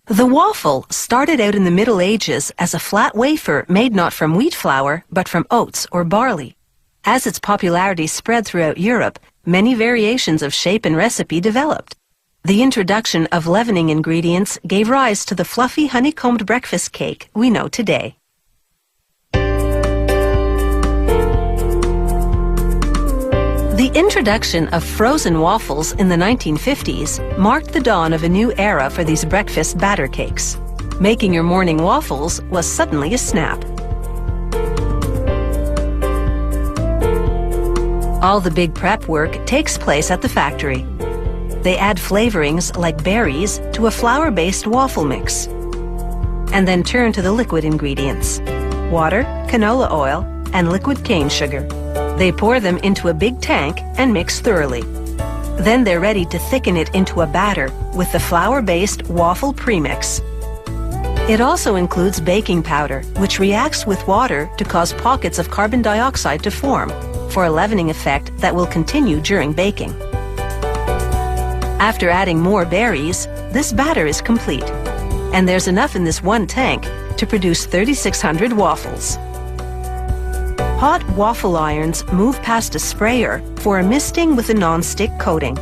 The waffle started out in the Middle Ages as a flat wafer made not from wheat flour, but from oats or barley. As its popularity spread throughout Europe, many variations of shape and recipe developed. The introduction of leavening ingredients gave rise to the fluffy honeycombed breakfast cake we know today. The introduction of frozen waffles in the 1950s marked the dawn of a new era for these breakfast batter cakes. Making your morning waffles was suddenly a snap. All the big prep work takes place at the factory. They add flavorings like berries to a flour-based waffle mix, and then turn to the liquid ingredients: water, canola oil, and liquid cane sugar. They pour them into a big tank and mix thoroughly. Then they're ready to thicken it into a batter with the flour-based waffle premix. It also includes baking powder, which reacts with water to cause pockets of carbon dioxide to form, for a leavening effect that will continue during baking. After adding more berries, this batter is complete, and there's enough in this one tank to produce 3,600 waffles. Hot waffle irons move past a sprayer for a misting with a non-stick coating.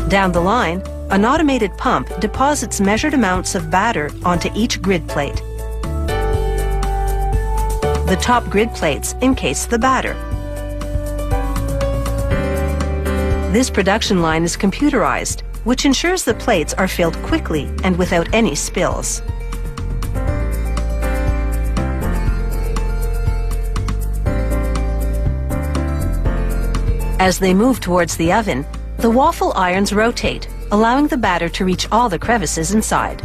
Down the line, an automated pump deposits measured amounts of batter onto each grid plate. The top grid plates encase the batter. This production line is computerized, which ensures the plates are filled quickly and without any spills. As they move towards the oven, the waffle irons rotate, allowing the batter to reach all the crevices inside.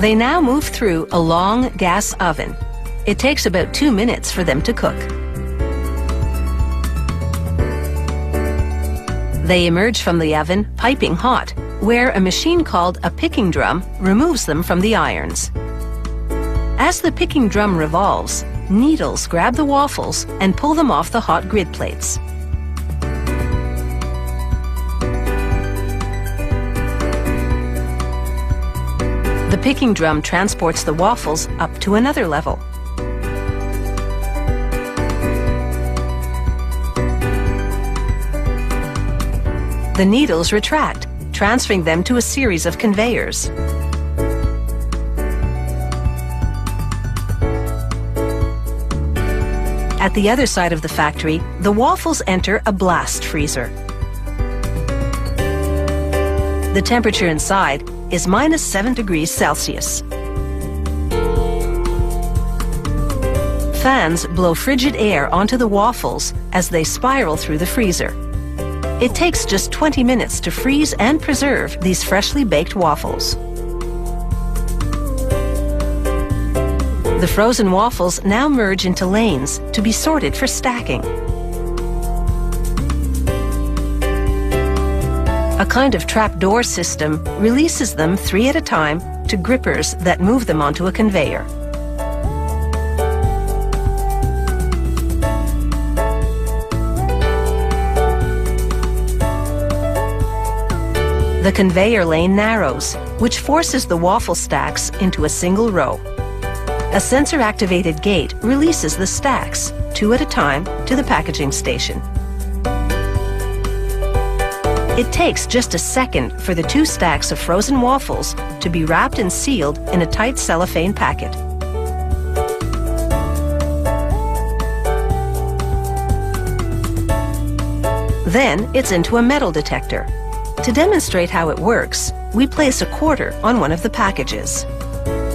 They now move through a long gas oven. It takes about 2 minutes for them to cook. They emerge from the oven piping hot, where a machine called a picking drum removes them from the irons. As the picking drum revolves, needles grab the waffles and pull them off the hot grid plates. The picking drum transports the waffles up to another level. The needles retract, transferring them to a series of conveyors. At the other side of the factory, the waffles enter a blast freezer. The temperature inside is -7 degrees Celsius. Fans blow frigid air onto the waffles as they spiral through the freezer. It takes just 20 minutes to freeze and preserve these freshly baked waffles. The frozen waffles now merge into lanes to be sorted for stacking. A kind of trapdoor system releases them 3 at a time to grippers that move them onto a conveyor. The conveyor lane narrows, which forces the waffle stacks into a single row. A sensor-activated gate releases the stacks, 2 at a time, to the packaging station. It takes just a second for the 2 stacks of frozen waffles to be wrapped and sealed in a tight cellophane packet. Then it's into a metal detector. To demonstrate how it works, we place a quarter on one of the packages.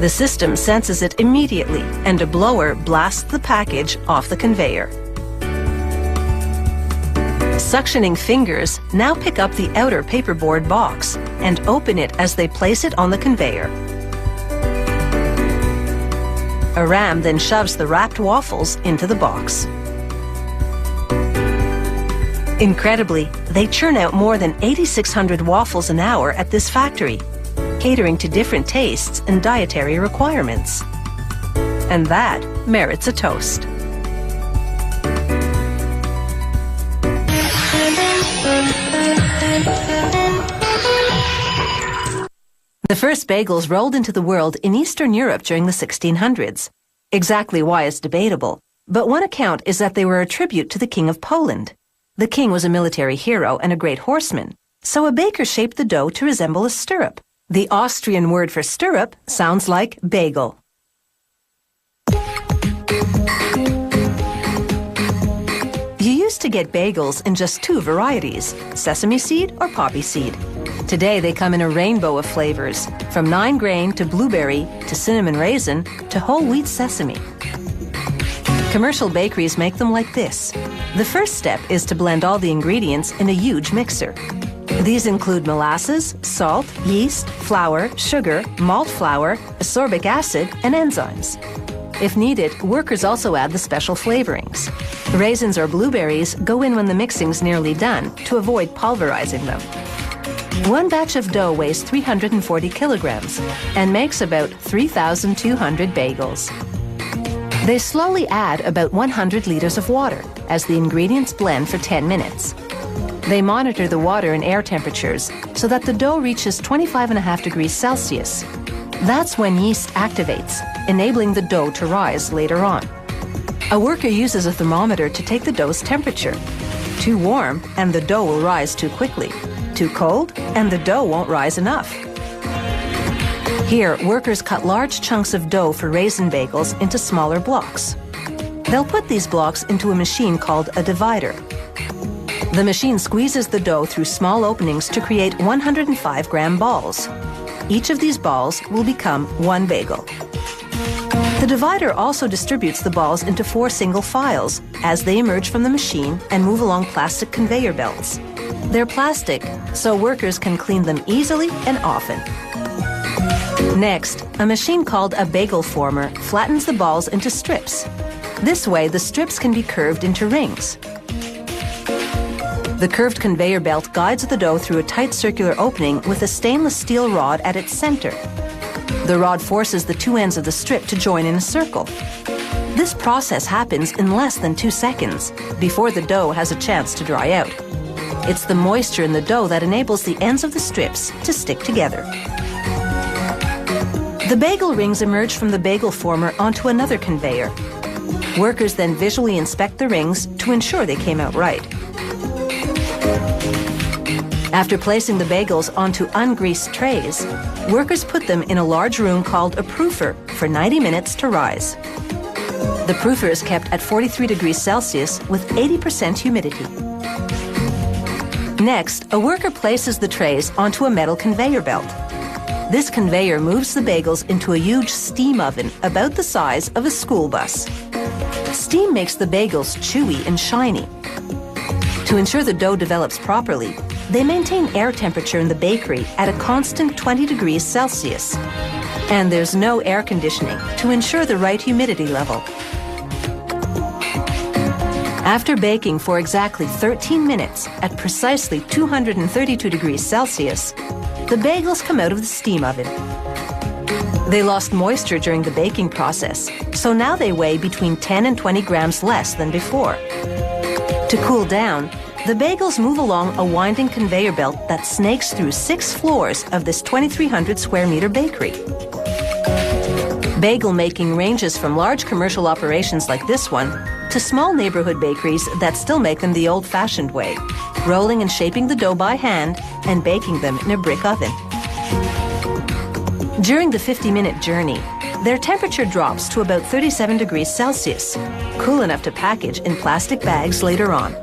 The system senses it immediately, and a blower blasts the package off the conveyor. Suctioning fingers now pick up the outer paperboard box and open it as they place it on the conveyor. A ram then shoves the wrapped waffles into the box. Incredibly, they churn out more than 8,600 waffles an hour at this factory, catering to different tastes and dietary requirements. And that merits a toast. The first bagels rolled into the world in Eastern Europe during the 1600s. Exactly why is debatable, but one account is that they were a tribute to the King of Poland. The king was a military hero and a great horseman, so a baker shaped the dough to resemble a stirrup. The Austrian word for stirrup sounds like bagel. You used to get bagels in just two varieties, sesame seed or poppy seed. Today they come in a rainbow of flavors, from 9-grain to blueberry to cinnamon raisin to whole wheat sesame. Commercial bakeries make them like this. The first step is to blend all the ingredients in a huge mixer. These include molasses, salt, yeast, flour, sugar, malt flour, ascorbic acid, and enzymes. If needed, workers also add the special flavorings. Raisins or blueberries go in when the mixing's nearly done to avoid pulverizing them. One batch of dough weighs 340 kilograms and makes about 3,200 bagels. They slowly add about 100 liters of water as the ingredients blend for 10 minutes. They monitor the water and air temperatures so that the dough reaches 25.5 degrees Celsius. That's when yeast activates, enabling the dough to rise later on. A worker uses a thermometer to take the dough's temperature. Too warm, and the dough will rise too quickly. Too cold, and the dough won't rise enough. Here, workers cut large chunks of dough for raisin bagels into smaller blocks. They'll put these blocks into a machine called a divider. The machine squeezes the dough through small openings to create 105-gram balls. Each of these balls will become one bagel. The divider also distributes the balls into 4 single files as they emerge from the machine and move along plastic conveyor belts. They're plastic, so workers can clean them easily and often. Next, a machine called a bagel former flattens the balls into strips. This way, the strips can be curved into rings. The curved conveyor belt guides the dough through a tight circular opening with a stainless steel rod at its center. The rod forces the 2 ends of the strip to join in a circle. This process happens in less than 2 seconds, before the dough has a chance to dry out. It's the moisture in the dough that enables the ends of the strips to stick together. The bagel rings emerge from the bagel former onto another conveyor. Workers then visually inspect the rings to ensure they came out right. After placing the bagels onto ungreased trays, workers put them in a large room called a proofer for 90 minutes to rise. The proofer is kept at 43 degrees Celsius with 80% humidity. Next, a worker places the trays onto a metal conveyor belt. This conveyor moves the bagels into a huge steam oven about the size of a school bus. Steam makes the bagels chewy and shiny. To ensure the dough develops properly, they maintain air temperature in the bakery at a constant 20 degrees Celsius. And there's no air conditioning to ensure the right humidity level. After baking for exactly 13 minutes at precisely 232 degrees Celsius, the bagels come out of the steam oven. They lost moisture during the baking process, so now they weigh between 10 and 20 grams less than before. To cool down, the bagels move along a winding conveyor belt that snakes through 6 floors of this 2,300 square meter bakery. Bagel making ranges from large commercial operations like this one to small neighborhood bakeries that still make them the old-fashioned way, rolling and shaping the dough by hand and baking them in a brick oven. During the 50-minute journey, their temperature drops to about 37 degrees Celsius, cool enough to package in plastic bags later on.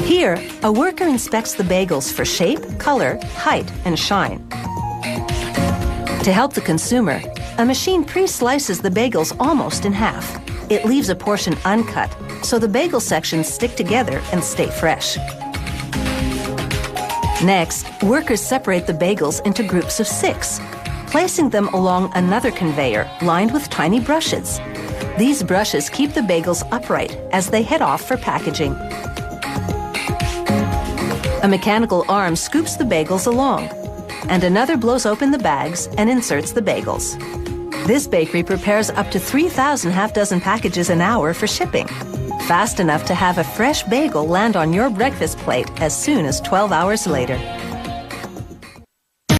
Here, a worker inspects the bagels for shape, color, height, and shine. To help the consumer, a machine pre-slices the bagels almost in half. It leaves a portion uncut, so the bagel sections stick together and stay fresh. Next, workers separate the bagels into groups of 6, placing them along another conveyor lined with tiny brushes. These brushes keep the bagels upright as they head off for packaging. A mechanical arm scoops the bagels along, and another blows open the bags and inserts the bagels. This bakery prepares up to 3,000 half-dozen packages an hour for shipping. fast enough to have a fresh bagel land on your breakfast plate as soon as 12 hours later.